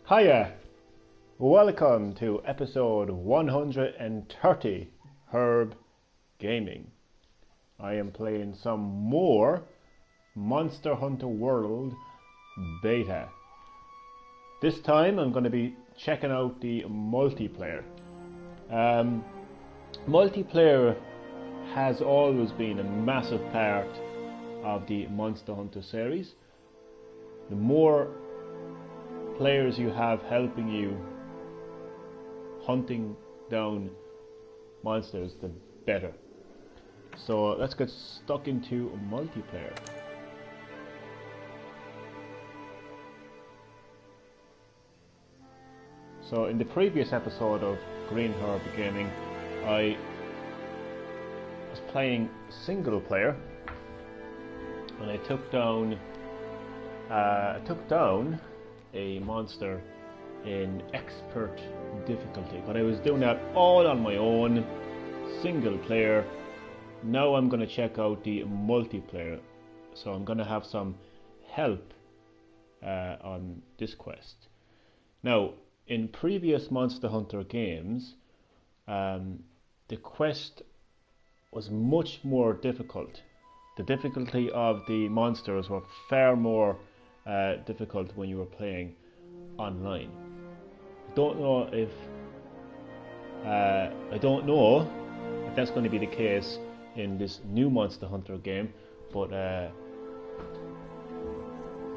Hiya! Welcome to episode 130 Herb Gaming. I am playing some more Monster Hunter World Beta. This time I'm going to be checking out the multiplayer. Multiplayer has always been a massive part of the Monster Hunter series. The more players you have helping you hunting down monsters, the better. So let's get stuck into multiplayer. So in the previous episode of Green Herb Gaming, I was playing single player, and I took down a monster in expert difficulty, but I was doing that all on my own, single player. Now I'm going to check out the multiplayer, so I'm going to have some help on this quest. Now, in previous Monster Hunter games, the quest was much more difficult. The difficulty of the monsters were far more difficult when you were playing online. I don't know if that's going to be the case in this new Monster Hunter game, but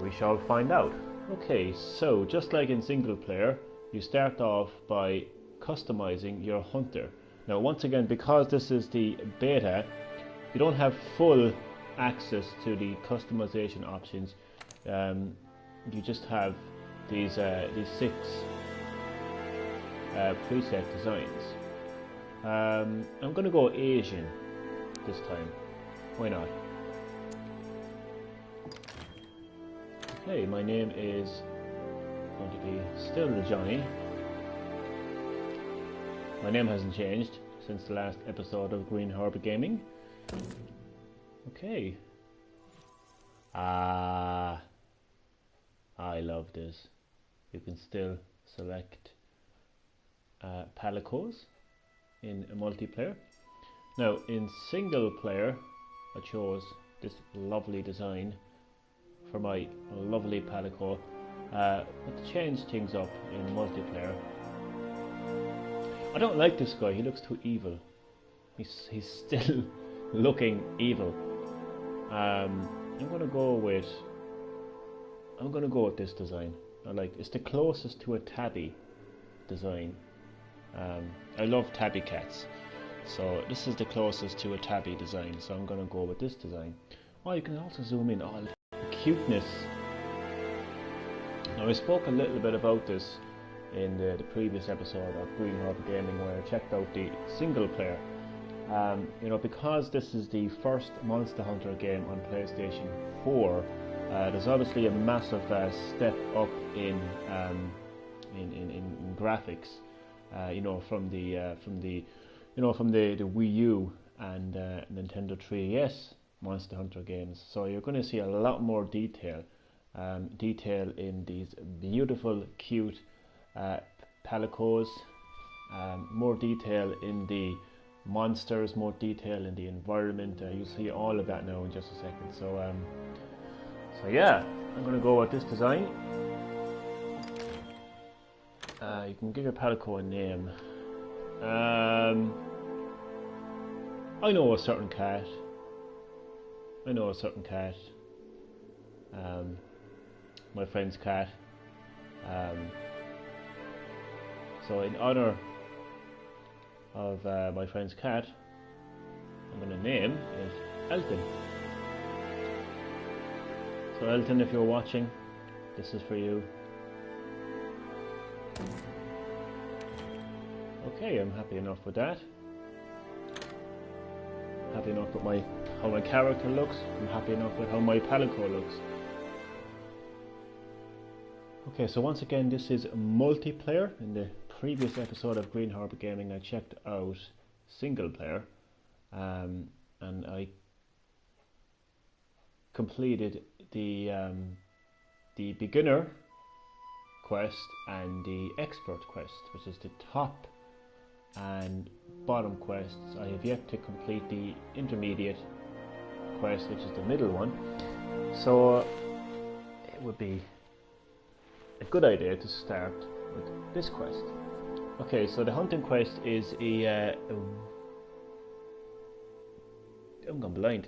we shall find out. Okay, so just like in single player, you start off by customizing your hunter. Now, once again, because this is the beta, you don't have full access to the customization options. You just have these 6 preset designs. I'm going to go Asian this time. Why not? Okay, my name is going to be still Johnny. My name hasn't changed since the last episode of Green Herb Gaming. Okay. I love this. You can still select palicos in a multiplayer. Now, in single player, I chose this lovely design for my lovely palico. But to change things up in multiplayer, I don't like this guy. He looks too evil. He's still looking evil. I'm gonna go with this design. It's the closest to a tabby design. I love tabby cats, so this is the closest to a tabby design. So I'm gonna go with this design. Oh, you can also zoom in. Oh, the cuteness. Now, I spoke a little bit about this in the previous episode of Green Herb Gaming, where I checked out the single player. Because this is the first Monster Hunter game on PlayStation 4, there's obviously a massive step up in graphics. From the Wii U and Nintendo 3DS Monster Hunter games. So you're going to see a lot more detail in these beautiful, cute palicos, more detail in the monsters, more detail in the environment. You'll see all of that now in just a second. So yeah, I'm going to go with this design. You can give your palico a name. I know a certain cat. My friend's cat. So in honor of my friend's cat, I'm going to name it Elton. So Elton, if you're watching, this is for you. Okay, I'm happy enough with that. Happy enough with how my character looks. I'm happy enough with how my palico looks. Okay, so once again, this is multiplayer. In the previous episode of Green Herb Gaming, I checked out single player, and I completed the beginner quest and the expert quest, which is the top and bottom quests. I have yet to complete the intermediate quest, which is the middle one, so it would be a good idea to start with this quest. Okay, so the hunting quest is I'm going blind.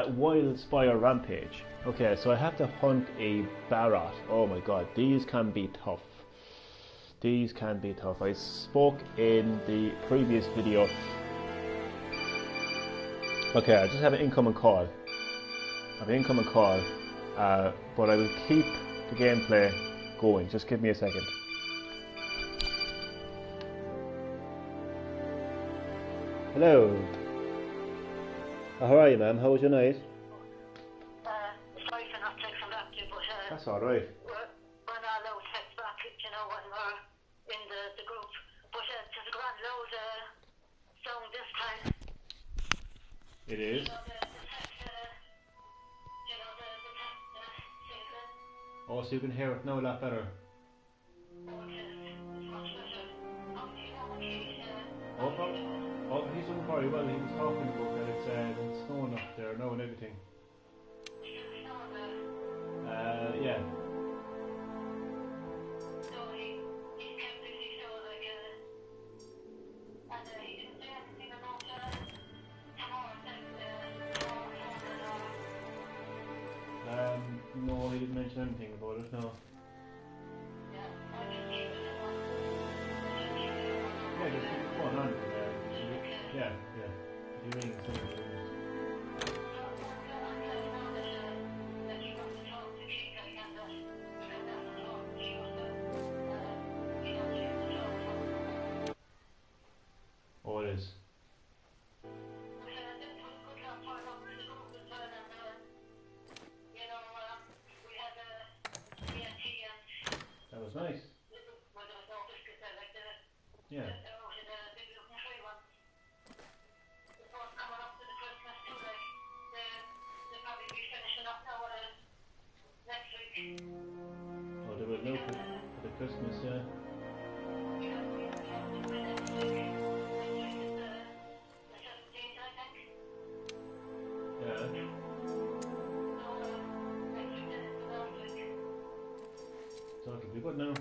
Wild Spire Rampage. Okay, so I have to hunt a Barot. Oh my god, these can be tough. These can be tough. I spoke in the previous video. Okay, I just have an incoming call. But I will keep the gameplay going. Just give me a second. Hello. How are you, ma'am? How was your night? Sorry for not texting back to you, but that's alright. We're not allowed to text back, you know, when we're in the group. But there's a grand load sound this time. It is. You know, the text, singing. Oh, so you can hear it now a lot better. Oh, it's much better. You know, when he's doing very well. He was talking about that it's snowing up there now and everything. Yeah. So he's kept busy, so like, and he didn't say anything about tomorrow. No, he didn't mention anything about it. No. Yeah, I just keep it on. Yeah, just keep it going on. Yeah. Did you ring something? Oh, it is. That was nice. Yeah. Oh, they will know for the Christmas, yeah. Yeah. So it'll be good now.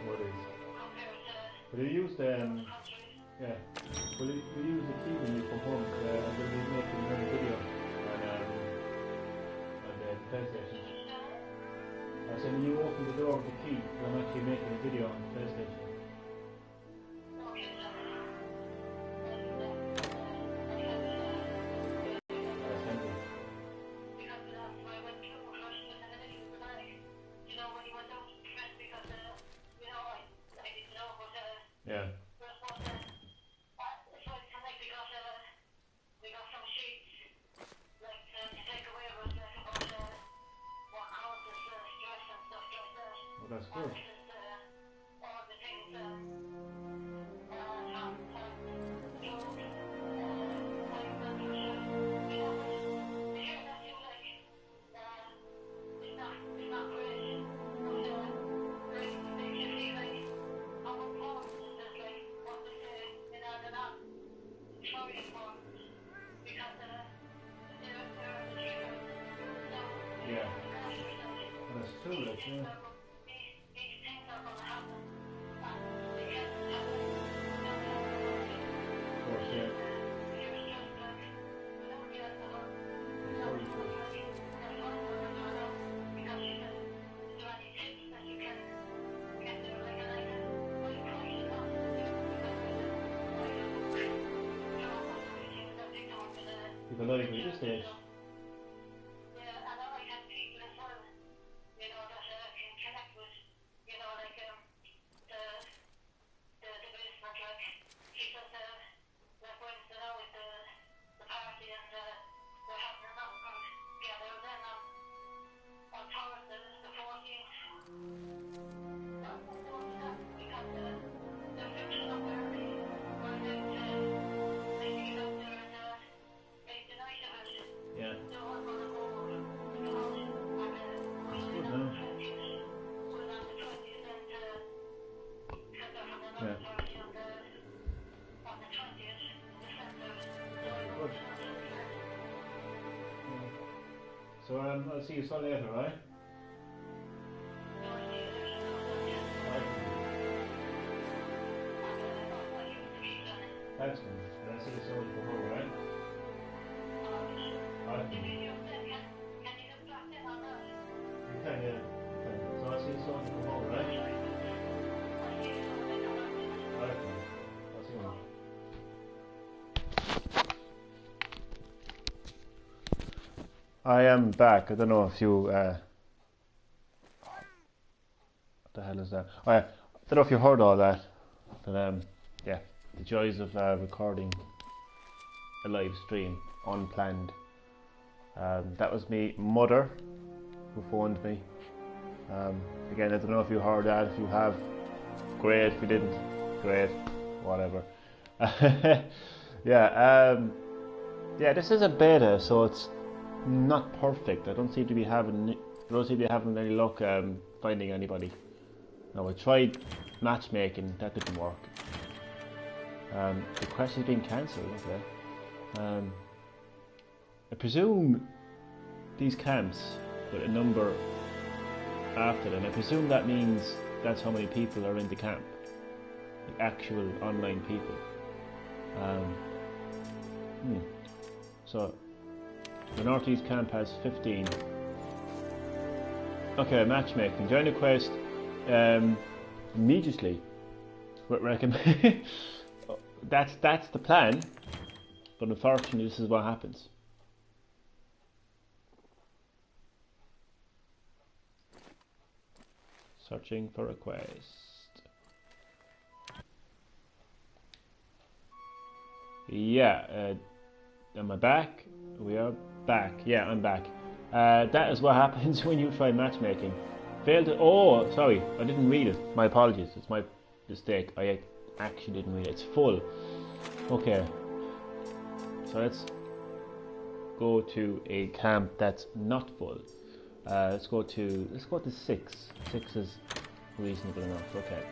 What is? Will you use the yeah. Will you use the key when you come home? I'm going to be making another video on the PlayStation. I said, when you open the door with the key, I'm actually making a video on the PlayStation. Yeah. Well, that's good. Yeah. Well, that's true, like, yeah. Of course, yeah. It's very true. People like me this stage. So I'll see you so later, right? Thanks, man. I'll see you soon before, right? Alright. You can, yeah. So I'll see you soon before, right? Alright, man. I'll see you now. I am back. I don't know if you. What the hell is that? I don't know if you heard all that, but yeah, the joys of recording a live stream unplanned. That was me mother who phoned me. Again, I don't know if you heard that. If you have, great. If you didn't, great. Whatever. Yeah. Yeah. This is a beta, so it's not perfect. I don't seem to be having any luck finding anybody. Now I tried matchmaking, that didn't work. The quest has been cancelled. Okay. I presume these camps with a number after them. I presume that means that's how many people are in the camp, the actual online people. So the Northeast camp has 15. Okay, matchmaking. Join the quest immediately. Recommend. That's the plan, but unfortunately, this is what happens. Searching for a quest. Yeah. Am I back? We are back. Yeah, I'm back. That is what happens when you try matchmaking. Failed to. Oh, sorry, I didn't read it. My apologies. It's my mistake. I actually didn't read it. It's full. Okay. So let's go to a camp that's not full. Let's go to 6. 6 is reasonable enough. Okay.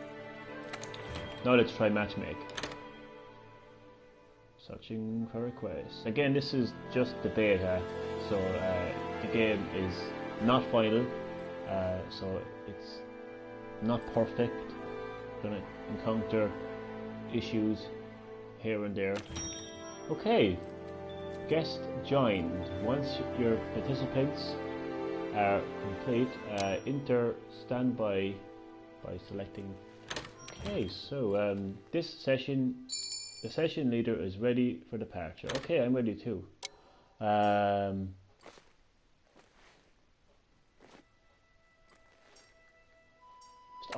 Now let's try matchmake. Searching for requests. Again, this is just the beta, so the game is not final, so it's not perfect. Gonna encounter issues here and there. Okay, guest joined. Once your participants are complete, enter standby by selecting. Okay, so this session. The session leader is ready for departure. Okay, I'm ready too. Oh,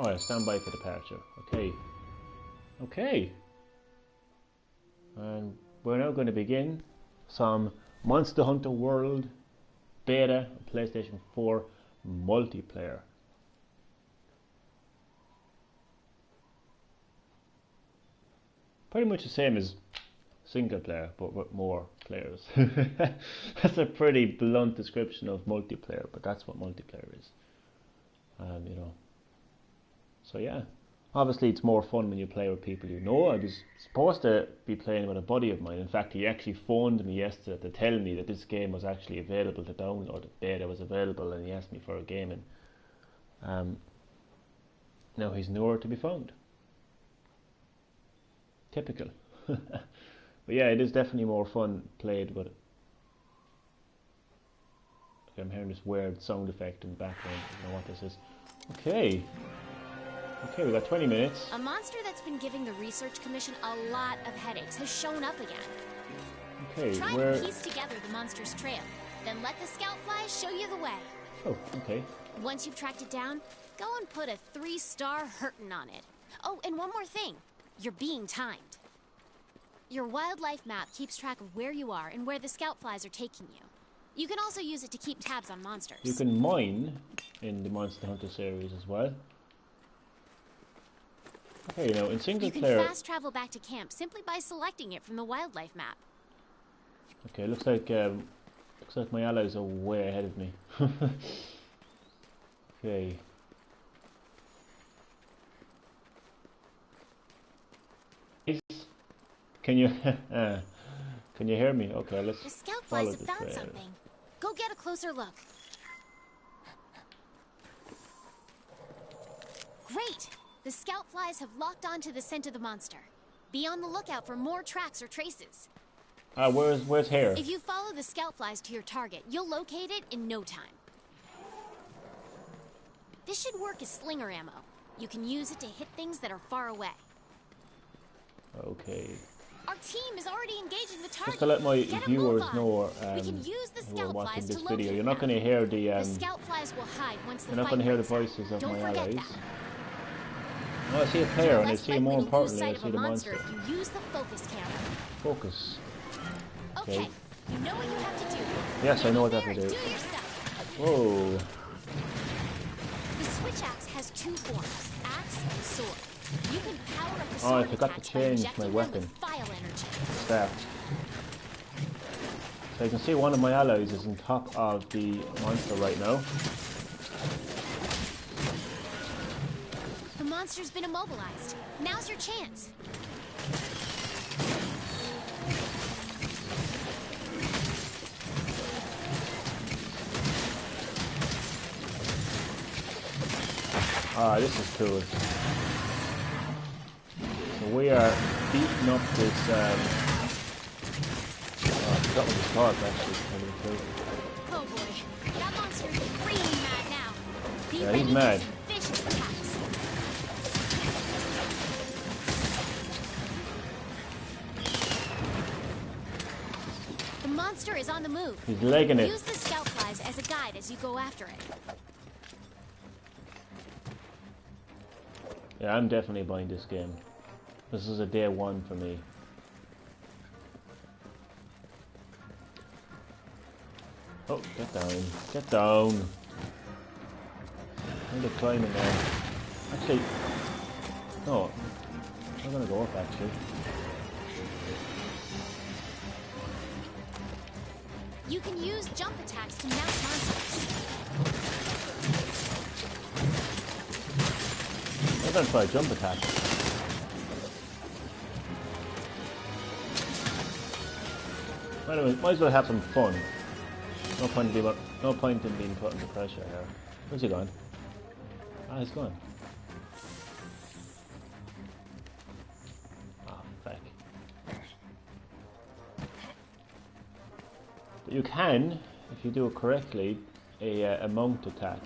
yeah, stand by for departure. Okay. Okay. And we're now going to begin some Monster Hunter World Beta PlayStation 4 multiplayer. Pretty much the same as single player, but with more players. That's a pretty blunt description of multiplayer, but that's what multiplayer is. You know. So yeah, obviously it's more fun when you play with people you know. I was supposed to be playing with a buddy of mine. In fact, he actually phoned me yesterday to tell me that this game was actually available to download. The beta was available, and he asked me for a game. And now he's nowhere to be found. Typical. But yeah, it is definitely more fun played with. Okay, I'm hearing this weird sound effect in the background. I don't know what this is. Okay. Okay, we got 20 minutes. A monster that's been giving the Research Commission a lot of headaches has shown up again. Okay, try to piece together the monster's trail, then let the scout flies show you the way. Oh, okay. Once you've tracked it down, go and put a 3-star hurtin' on it. Oh, and one more thing. You're being timed. Your wildlife map keeps track of where you are and where the scout flies are taking you. You can also use it to keep tabs on monsters. You can mine in the Monster Hunter series as well. Okay, now in single player... You can fast travel back to camp simply by selecting it from the wildlife map. Okay, looks like my allies are way ahead of me. Okay. Can you hear me? Okay, let's The scout follow flies have this found trail. something. Go get a closer look. Great! The scout flies have locked onto the scent of the monster. Be on the lookout for more tracks or traces. Where's Hare? If you follow the scout flies to your target, you'll locate it in no time. This should work as slinger ammo. You can use it to hit things that are far away. Okay. Our team is already engaging the target. Just to let my Get a viewers move on. know We can use the who are scout watching flies this to video, locate you're not them. going to hear The scout flies will hide once the you're not fight going to hear the breaks out. voices of Don't my forget allies. that. Oh, I see a You're player, and I less see likely more to lose importantly, sight I of see a the monster monster. if you use the focus camera. Focus. Okay, Okay. you know what you have to do. Yes, I know what I have Get to in do. there and do your stuff. Whoa. The switch axe has two forms, axe and sword. You can power up the Oh, I sword forgot to attacks by change injecting my them weapon. with file energy. Start. So you can see one of my allies is on top of the monster right now. The monster's been immobilized. Now's your chance. Ah, this is cool. So we are beating up this, oh, I forgot what it's called actually. Oh boy, that monster's really mad now. Be Yeah, ready he's for mad. some vicious attacks. The monster is on the move. He's legging it. Use the scout flies as a guide as you go after it. Yeah, I'm definitely buying this game. This is a day one for me. Oh, get down. Get down. I'm gonna climb in there. Actually, no. I'm gonna go up actually. You can use jump attacks to mount monsters. I'm gonna try a jump attack. Anyway, might as well have some fun. No point in being put under pressure here. Where's he gone? Ah, he's gone. Ah, feck. But you can, if you do it correctly, a mount attack.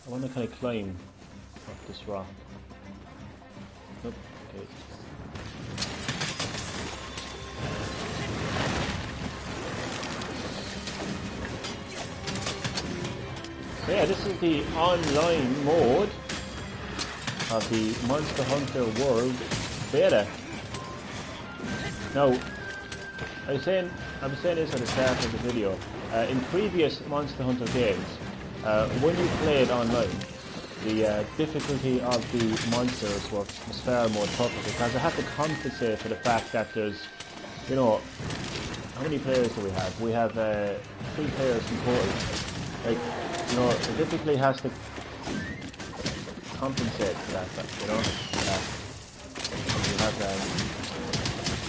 I want to kind of climb up this rock. Nope. Okay. So yeah, this is the online mode of the Monster Hunter World beta. Now, I was saying this at the start of the video. In previous Monster Hunter games, when you played online, the difficulty of the monsters was far more tougher because I have to compensate for the fact that there's, you know, how many players do we have? We have 3 players in total. Like, you know, it typically has to compensate for that, you know. You have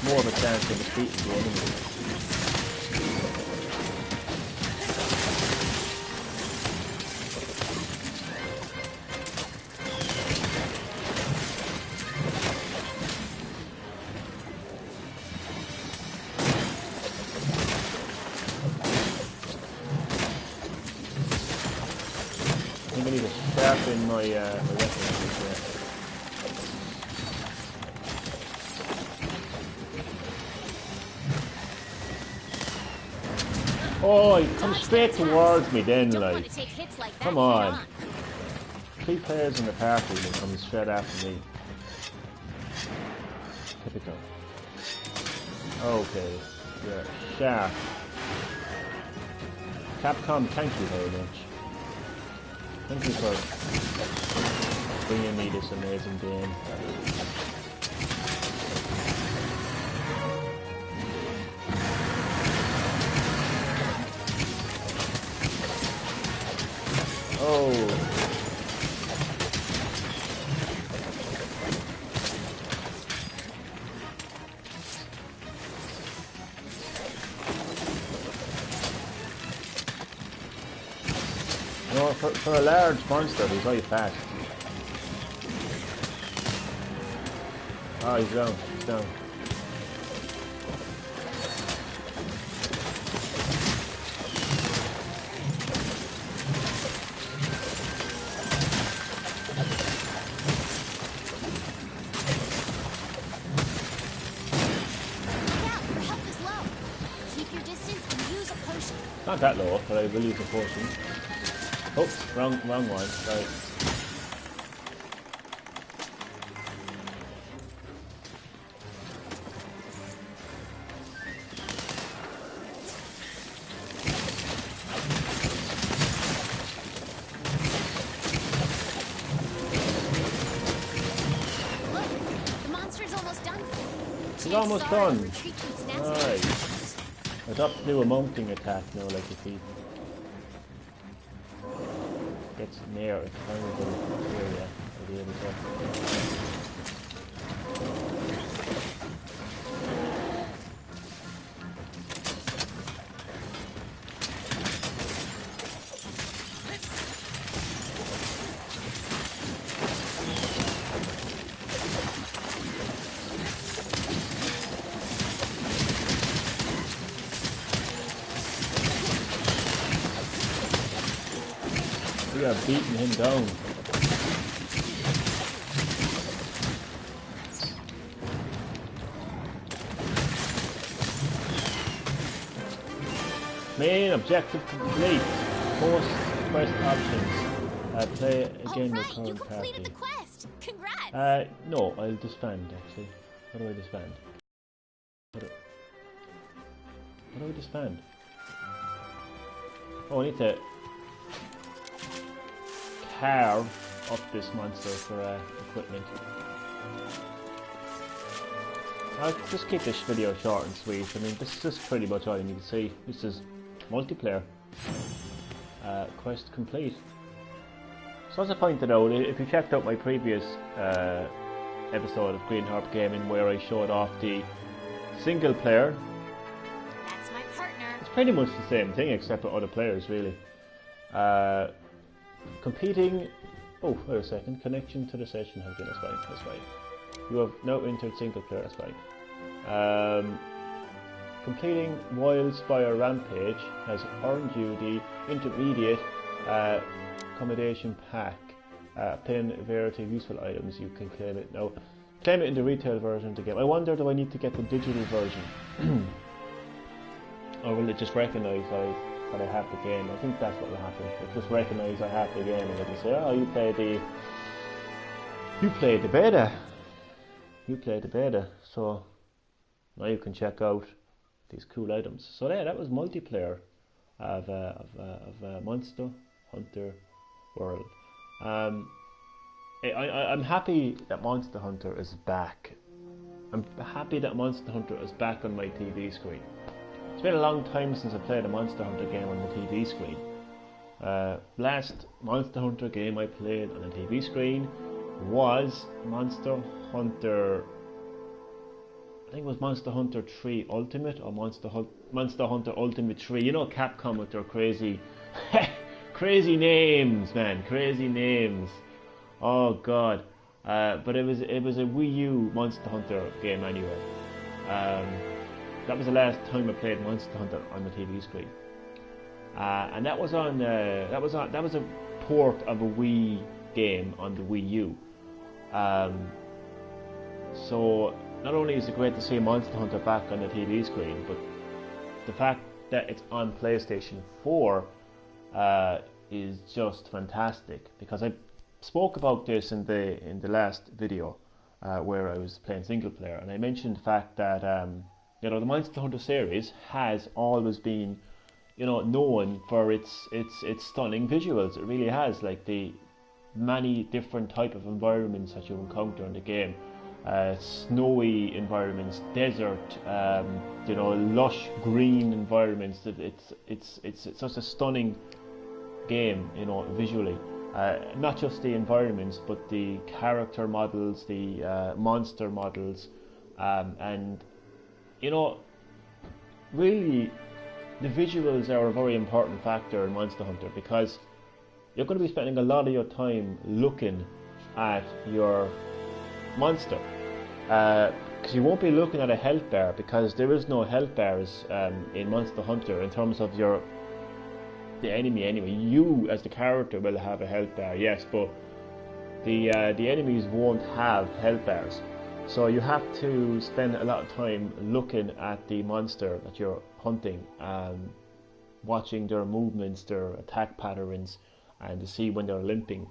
more of a chance of defeating the enemy. I need to sharpen my weapon. Oh, he comes straight towards me then, Don't like. want to take hits like that Come on. head 3 players in the party and he comes straight after me. Typical. Okay, yeah, sharp. Capcom, thank you very much. Thank you for bringing me this amazing game. Oh. No, for a large monster, he's very fast. Oh, he's down. He's down. Not that low, but I will use a potion. Oops, wrong one. Sorry. Look, the monster's almost done. He's almost done. Nice. I thought to do a mounting attack now, like if he gets near a tiny area, I'll be able to. We are beating him down. Main objective complete. Post quest options. Play again with current you completed party. the quest. Congrats. No, I'll disband actually. How do I disband? How do I disband? Oh, I need to carve up this monster for equipment. I'll just keep this video short and sweet. I mean, this is pretty much all you need to see. This is multiplayer. Quest complete. So as I pointed out, if you checked out my previous episode of Green Harp Gaming where I showed off the single player, That's my partner. it's pretty much the same thing except for other players really. Competing. Oh, wait a second. Connection to the session has been. That's fine. That's fine. You have now entered single player. That's fine. Completing Wildspire Rampage has earned you the intermediate accommodation pack. Obtain a variety of useful items. You can claim it now. Claim it in the retail version of the game. I wonder, do I need to get the digital version, or will it just recognise that I have the game? I think that's what will happen. It just recognise I have the game and it'll say, oh, you played the beta. You played the beta. So now you can check out these cool items. So yeah, that was multiplayer of Monster Hunter World. I'm happy that Monster Hunter is back. I'm happy that Monster Hunter is back on my TV screen. It's been a long time since I played a Monster Hunter game on the TV screen. Last Monster Hunter game I played on the TV screen was Monster Hunter. I think it was Monster Hunter 3 Ultimate or Monster Hunter Ultimate 3. You know Capcom with their crazy, crazy names, man, crazy names. Oh God. But it was a Wii U Monster Hunter game anyway. That was the last time I played Monster Hunter on the TV screen, and that was a port of a Wii game on the Wii U. So not only is it great to see Monster Hunter back on the TV screen, but the fact that it's on PlayStation 4 is just fantastic. Because I spoke about this in the last video where I was playing single player, and I mentioned the fact that. You know, the Monster Hunter series has always been, you know, known for its stunning visuals. It really has, like the many different type of environments that you encounter in the game. Snowy environments, desert, you know, lush green environments. It's such a stunning game, you know, visually. Not just the environments, but the character models, the monster models, and you know, really, the visuals are a very important factor in Monster Hunter because you're going to be spending a lot of your time looking at your monster, because you won't be looking at a health bar, because there is no health bars in Monster Hunter in terms of the enemy anyway. You as the character will have a health bar, yes, but the enemies won't have health bars. So you have to spend a lot of time looking at the monster that you're hunting, watching their movements, their attack patterns, and to see when they're limping.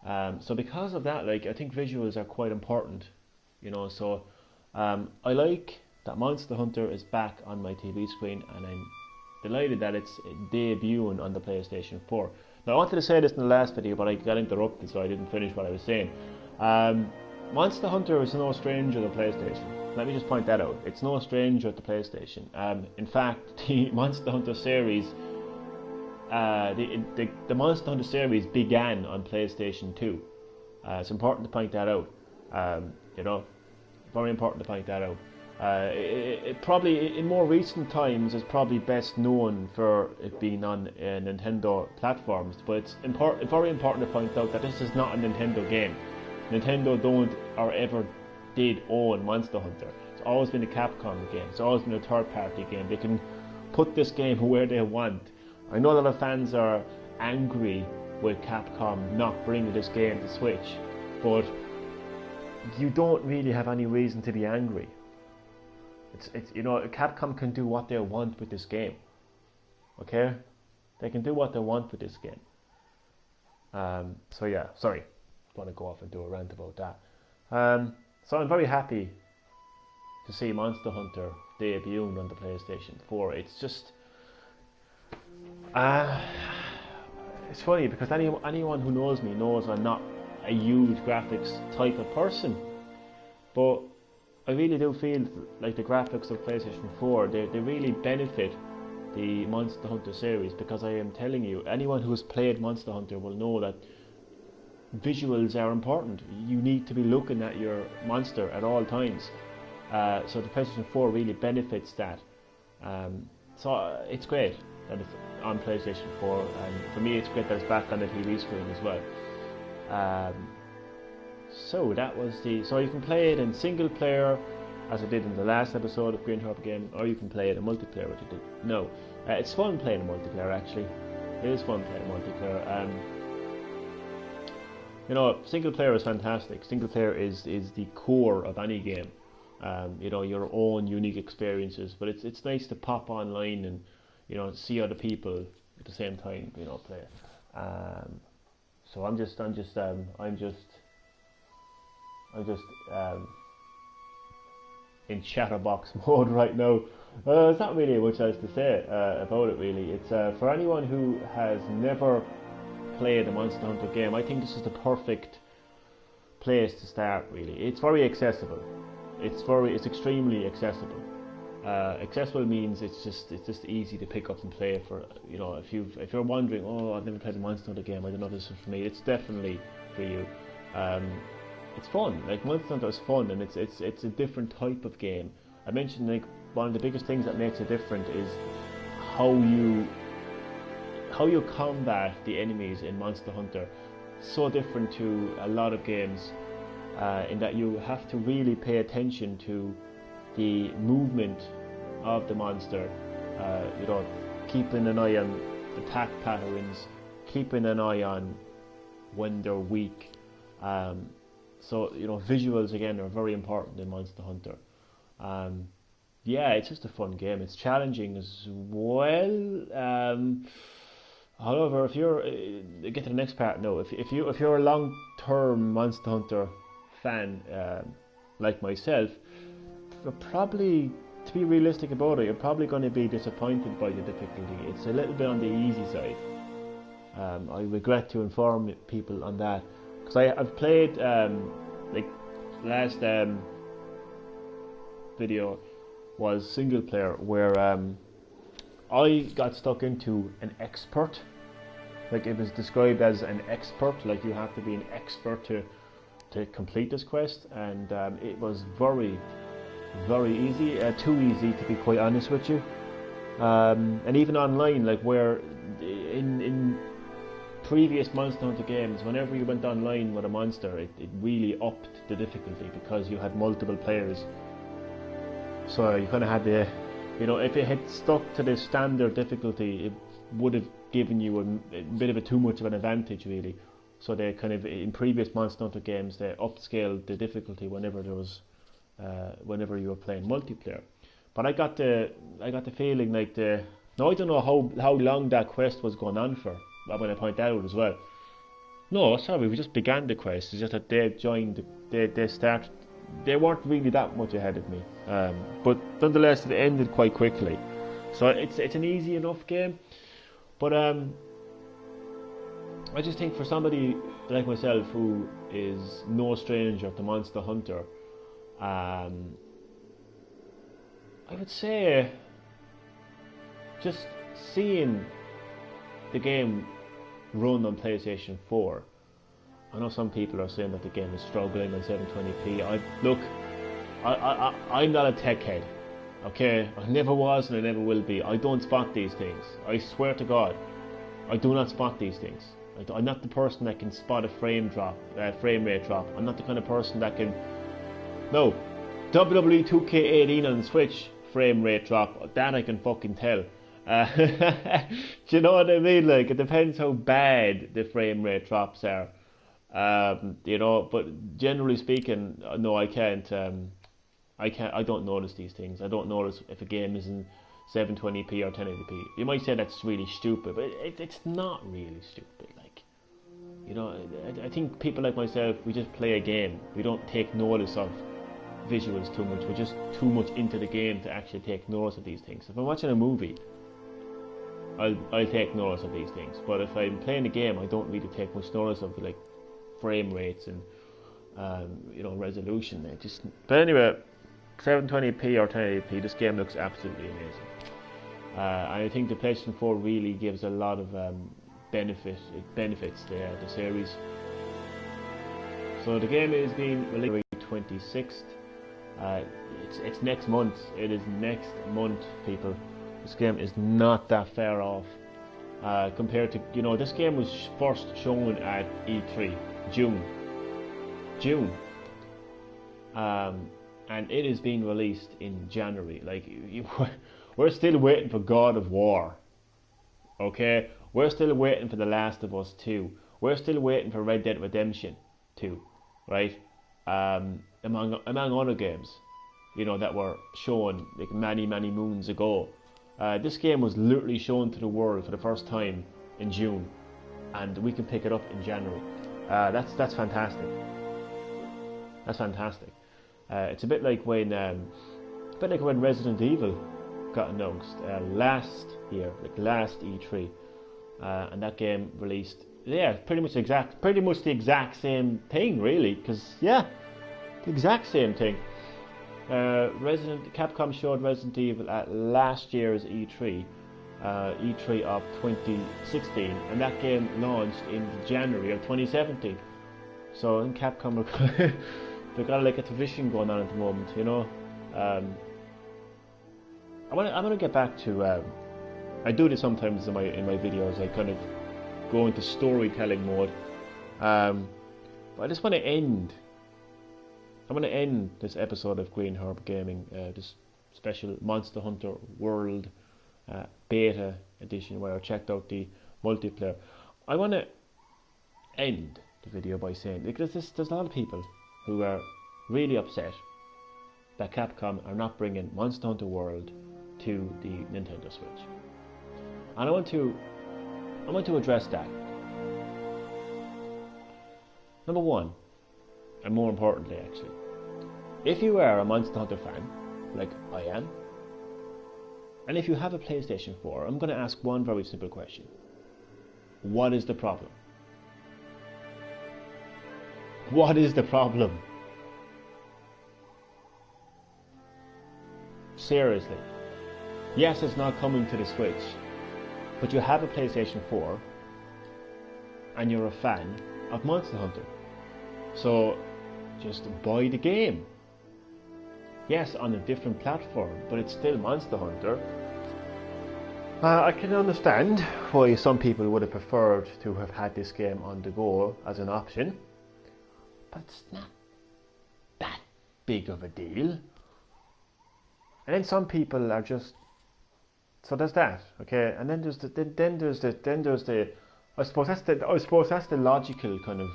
So because of that, like, I think visuals are quite important, you know. So I like that Monster Hunter is back on my TV screen, and I'm delighted that it's debuting on the PlayStation 4. Now, I wanted to say this in the last video, but I got interrupted, so I didn't finish what I was saying. Monster Hunter is no stranger to PlayStation. Let me just point that out. It's no stranger to PlayStation. In fact, the Monster Hunter series, the Monster Hunter series began on PlayStation 2. It's important to point that out. You know, very important to point that out. It probably, in more recent times, is probably best known for it being on Nintendo platforms. But it's very important to point out that this is not a Nintendo game. Nintendo don't or ever did own Monster Hunter. It's always been a Capcom game. It's always been a third-party game. They can put this game where they want. I know a lot of fans are angry with Capcom not bringing this game to Switch, but you don't really have any reason to be angry. It's you know, Capcom can do what they want with this game. Okay, they can do what they want with this game. So yeah, sorry. Want to go off and do a rant about that. So I'm very happy to see Monster Hunter debuting on the PlayStation 4. It's just it's funny because anyone who knows me knows I'm not a huge graphics type of person, but I really do feel like the graphics of PlayStation 4 they really benefit the Monster Hunter series, because I am telling you, anyone who has played Monster Hunter will know that visuals are important. You need to be looking at your monster at all times. So the PlayStation 4 really benefits that. So it's great that it's on PlayStation 4, and for me it's great that it's back on the TV screen as well. So that was so you can play it in single player, as I did in the last episode of Green Harp Game, or you can play it in multiplayer, which I did. No, it's fun playing in multiplayer actually. It is fun playing multiplayer. You know, single player is fantastic. Single player is the core of any game. You know, your own unique experiences. But it's nice to pop online and, you know, see other people at the same time, you know, play. So I'm just in chatterbox mode right now. There's not really much else to say about it really. It's for anyone who has never played a Monster Hunter game, I think this is the perfect place to start really. It's very accessible. It's extremely accessible. Accessible means it's just easy to pick up and play for, you know, if you're wondering, oh, I've never played a Monster Hunter game, I don't know if this is for me, it's definitely for you. It's fun. Like, Monster Hunter is fun, and it's a different type of game. I mentioned, like, one of the biggest things that makes it different is how you combat the enemies in Monster Hunter. So different to a lot of games, in that you have to really pay attention to the movement of the monster, you know, keeping an eye on attack patterns, keeping an eye on when they're weak. So, you know, visuals again are very important in Monster Hunter. Yeah, it's just a fun game. It's challenging as well. However, if you're get to the next part, no. If you're a long-term Monster Hunter fan, like myself, you're probably, to be realistic about it, you're probably going to be disappointed by the difficulty. It's a little bit on the easy side. I regret to inform people on that, because I've played like last video was single player, where I got stuck into an expert. Like, it was described as an expert, like you have to be an expert to complete this quest, and it was very, very easy, too easy to be quite honest with you. And even online, like, where in previous Monster Hunter games, whenever you went online with a monster, it really upped the difficulty because you had multiple players. So you kind of had the, you know, if it had stuck to the standard difficulty, it would have given you a bit of a too much of an advantage, really. So they kind of, in previous Monster Hunter games, they upscaled the difficulty whenever there was, whenever you were playing multiplayer. But I got the feeling like now I don't know how long that quest was going on for. When I point that out as well. No, sorry, we just began the quest. It's just that they joined. They started. They weren't really that much ahead of me. But nonetheless, it ended quite quickly. So it's an easy enough game. But I just think for somebody like myself who is no stranger to Monster Hunter, I would say just seeing the game run on PlayStation 4. I know some people are saying that the game is struggling on 720p. I'm not a tech head, okay? I never was and I never will be. I don't spot these things. I swear to God, I do not spot these things. I'm not the person that can spot a frame rate drop. I'm not the kind of person that can. No, WWE 2K18 on Switch frame rate drop. That I can fucking tell. Do you know what I mean? Like, it depends how bad the frame rate drops are. You know, but generally speaking, no, I can't. I don't notice these things. I don't notice if a game is in 720p or 1080p. You might say that's really stupid, but it's not really stupid. Like, you know, I think people like myself, we just play a game. We don't take notice of visuals too much. We're just too much into the game to actually take notice of these things. If I'm watching a movie, I'll take notice of these things, but if I'm playing a game, I don't really take much notice of like frame rates and you know, resolution. But anyway, 720p or 1080p, this game looks absolutely amazing. I think the PlayStation 4 really gives a lot of benefits the series. So the game is being released February 26th. It's next month. It is next month, people. This game is not that far off compared to, you know, this game was first shown at E3 June, and it is being released in January. Like, we're still waiting for God of War, okay? We're still waiting for The Last of Us 2. We're still waiting for Red Dead Redemption 2, right? Among other games, you know, that were shown like many moons ago. This game was literally shown to the world for the first time in June, and we can pick it up in January. That's fantastic. That's fantastic. It's a bit like when Resident Evil got announced last year, like last E3, and that game released. Yeah, pretty much the exact same thing, really. Because the exact same thing. Capcom showed Resident Evil at last year's E3, E3 of 2016, and that game launched in January of 2017. So in Capcom, they've got like a tradition going on at the moment, you know. I want to get back to. I do this sometimes in my videos. I kind of go into storytelling mode, but I just want to end. I want to end this episode of Green Herb Gaming, this special Monster Hunter World beta edition where I checked out the multiplayer. I want to end the video by saying, because there's a lot of people who are really upset that Capcom are not bringing Monster Hunter World to the Nintendo Switch, and I want to address that. Number one, and more importantly actually, if you are a Monster Hunter fan, like I am, and if you have a PlayStation 4, I'm going to ask one very simple question. What is the problem? What is the problem? Seriously. Yes, it's not coming to the Switch, but you have a PlayStation 4 and you're a fan of Monster Hunter. So just buy the game. Yes, on a different platform, but it's still Monster Hunter. I can understand why some people would have preferred to have had this game on the go as an option, but it's not that big of a deal. And then some people are just, so there's that, okay. And then there's the I suppose that's the logical kind of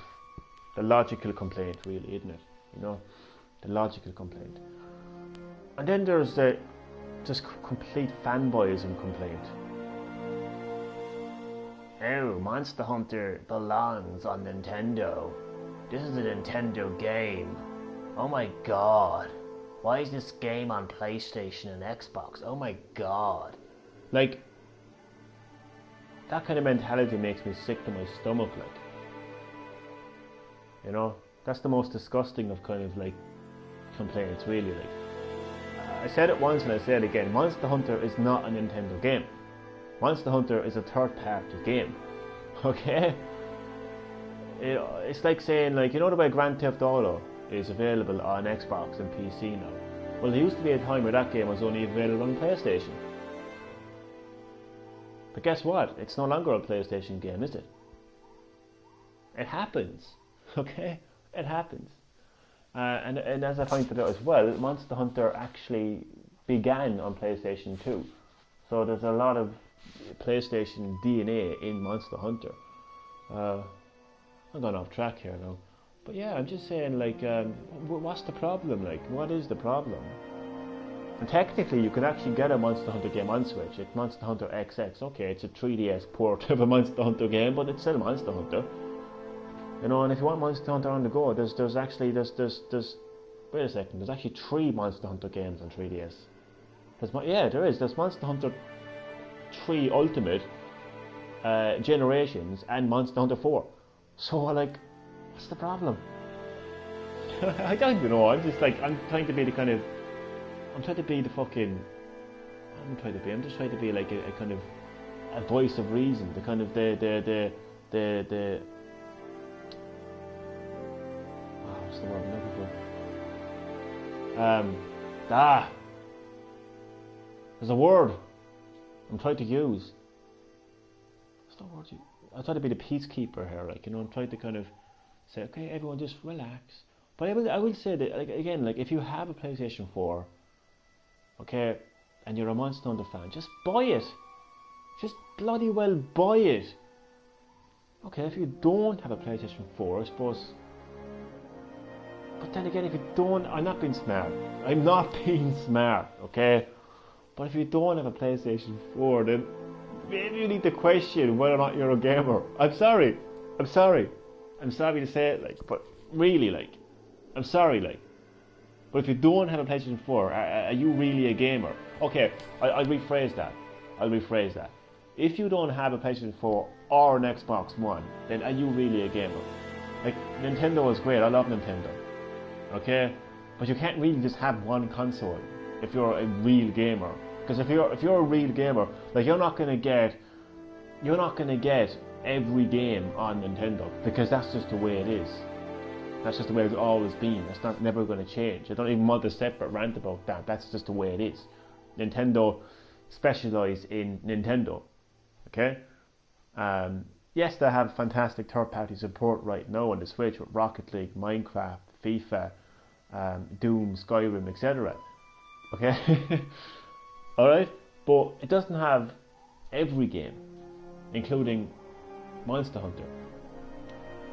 the logical complaint, really, isn't it? You know, the logical complaint. And then there's the just complete fanboyism complaint. Oh, Monster Hunter belongs on Nintendo. This is a Nintendo game. Oh my god. Why is this game on PlayStation and Xbox? Oh my god. Like, that kind of mentality makes me sick to my stomach, like. You know, that's the most disgusting of kind of like complaints, really. Like, I said it once and I say it again. Monster Hunter is not a Nintendo game. Monster Hunter is a third-party game. Okay? It's like saying, like, you know the way Grand Theft Auto is available on Xbox and PC now? Well, there used to be a time where that game was only available on PlayStation. But guess what? It's no longer a PlayStation game, is it? It happens. Okay? It happens. And as I pointed out as well, Monster Hunter actually began on PlayStation 2. So there's a lot of PlayStation DNA in Monster Hunter. I'm going off track here now. But yeah, I'm just saying, like, what's the problem? Like, what is the problem? And technically, you could actually get a Monster Hunter game on Switch. It's Monster Hunter XX. Okay, it's a 3DS port of a Monster Hunter game, but it's still Monster Hunter. You know, and if you want Monster Hunter on the go, there's wait a second, there's actually 3 Monster Hunter games on 3DS. There is. There's Monster Hunter 3 Ultimate, Generations, and Monster Hunter 4. So, like, what's the problem? I don't even know. I'm just like, I'm trying to be the kind of, I'm just trying to be like a kind of a voice of reason, the kind of the what's the word I'm looking for? There's a word I'm trying to use. What's the word? I try to be the peacekeeper here, like, you know. I'm trying to kind of say, okay, everyone, just relax. But I will say that, like, again, like, if you have a PlayStation 4, okay, and you're a Monster Hunter fan, just buy it. Just bloody well buy it. Okay, if you don't have a PlayStation 4, I suppose. But then again, if you don't, I'm not being smart. I'm not being smart, okay? But if you don't have a PlayStation 4, then maybe you need to question whether or not you're a gamer. I'm sorry to say it, like, but really, like, I'm sorry, like. But if you don't have a PlayStation 4, are you really a gamer? Okay, I'll rephrase that. If you don't have a PlayStation 4 or an Xbox One, then are you really a gamer? Like, Nintendo is great. I love Nintendo. Okay, but you can't really just have one console if you're a real gamer. Because if you're a real gamer, like, you're not gonna get every game on Nintendo, because that's just the way it is. That's just the way it's always been. That's not never going to change. I don't even want a separate rant about that. That's just the way it is. Nintendo specialise in Nintendo. Okay? Yes, they have fantastic third-party support right now on the Switch with Rocket League, Minecraft, FIFA, Doom, Skyrim, etc. Okay? Alright? But it doesn't have every game, including Monster Hunter.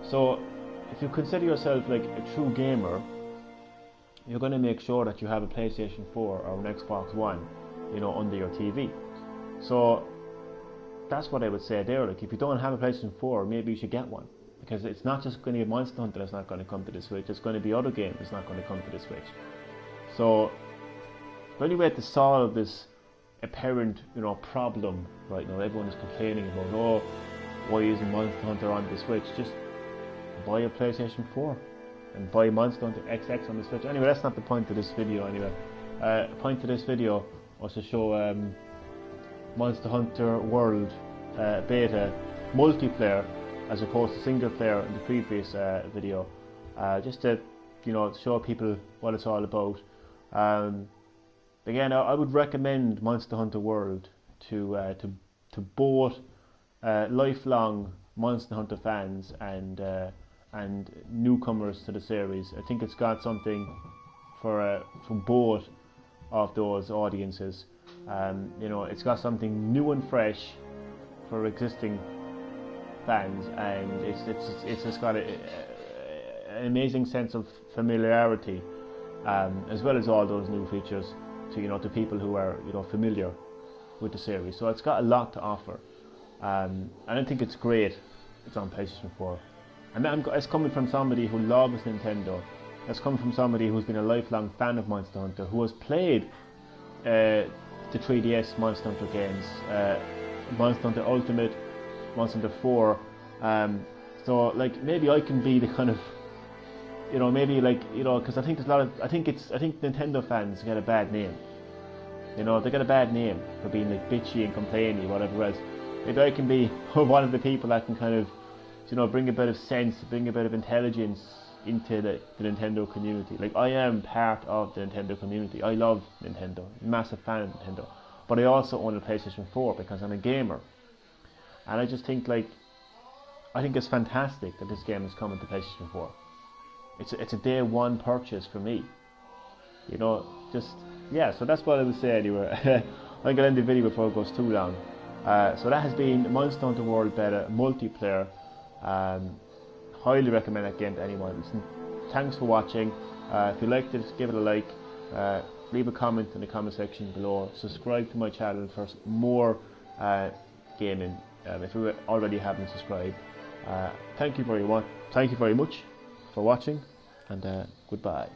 So, if you consider yourself like a true gamer, you're going to make sure that you have a PlayStation 4 or an Xbox One, you know, under your TV. So that's what I would say there. Like, if you don't have a PlayStation 4, maybe you should get one, because it's not just going to be Monster Hunter that's not going to come to the Switch. It's going to be other games that's not going to come to the Switch. So the only way to solve this apparent, you know, problem right now, everyone is complaining about, oh, why isn't Monster Hunter on the Switch? Just buy a PlayStation 4 and buy Monster Hunter XX on the Switch. Anyway, that's not the point of this video anyway. The point of this video was to show Monster Hunter World beta multiplayer as opposed to single player in the previous video, just to, you know, show people what it's all about. Again, I would recommend Monster Hunter World to to both lifelong Monster Hunter fans and newcomers to the series. I think it's got something for both of those audiences. It's got something new and fresh for existing fans, and it's just got an amazing sense of familiarity, as well as all those new features to people who are familiar with the series. So it's got a lot to offer, and I think it's great. It's on PlayStation 4, and it's coming from somebody who loves Nintendo. It's coming from somebody who's been a lifelong fan of Monster Hunter, who has played the 3DS Monster Hunter games, Monster Hunter Ultimate, Monster Hunter 4. So like maybe I can be the kind of because I think I think Nintendo fans get a bad name. They get a bad name for being like bitchy and complainy, whatever else. Maybe I can be one of the people that can kind of bring a bit of sense, bring a bit of intelligence into the Nintendo community. Like, I am part of the Nintendo community. I love Nintendo, massive fan of Nintendo, but I also own a PlayStation 4 because I'm a gamer, and I just think I think it's fantastic that this game is coming to PlayStation 4. It's a day one purchase for me. So that's what I would say anyway. I'm gonna end the video before it goes too long. So that has been Monster Hunter World Beta multiplayer. Highly recommend that game to anyone. Listen, thanks for watching. If you liked it, give it a like. Leave a comment in the comment section below. Subscribe to my channel for more gaming. If you already haven't subscribed, thank you very much for watching, and goodbye.